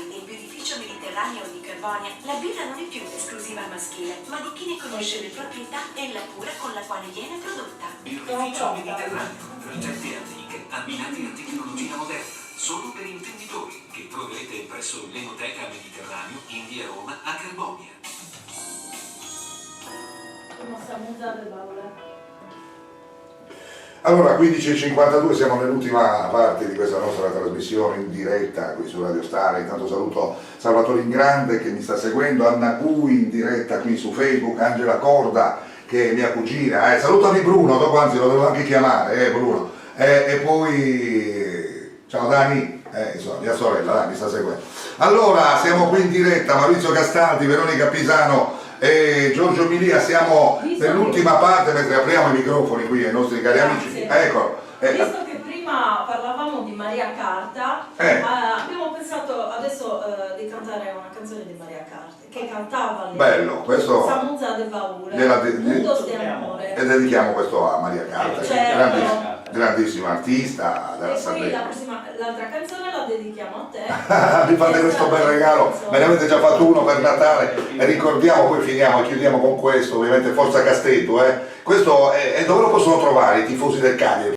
artigianali del birrificio mediterraneo di Carbonia, la birra non è più esclusiva maschile, ma di chi ne conosce le proprietà e la cura con la quale viene prodotta. Birrificio mediterraneo, ricette antiche abbinate a tecnologia moderna, solo per intenditori, che troverete presso l'Enoteca Mediterraneo in via Roma a Carbonia. Allora, 15:52, siamo nell'ultima parte di questa nostra trasmissione in diretta qui su Radio Stara. Intanto saluto Salvatore Ingrande che mi sta seguendo, Anna Cui in diretta qui su Facebook, Angela Corda che è mia cugina, salutami Bruno, dopo anzi lo devo anche chiamare, Bruno, e poi ciao Dani, insomma mia sorella, Dani mi sta seguendo. Allora, siamo qui in diretta, Maurizio Castaldi, Veronica Pisano e Giorgio Milia, siamo nell'ultima parte mentre apriamo i microfoni qui ai nostri cari amici. Ecco. Visto che prima parlavamo di Maria Carta, abbiamo pensato adesso di cantare una canzone di Maria Carta, che cantava lì. Bello, questo Samuza de Paura, Mundos de Amore. E dedichiamo questo a Maria Carta, che è grandissima artista della Sardegna. E poi l'altra canzone la dedichiamo a te. Mi fate questo bel regalo, me ne avete già fatto uno per Natale e ricordiamo, poi finiamo e chiudiamo con questo, ovviamente Forza Castello, questo è dove lo possono trovare i tifosi del Cagliari?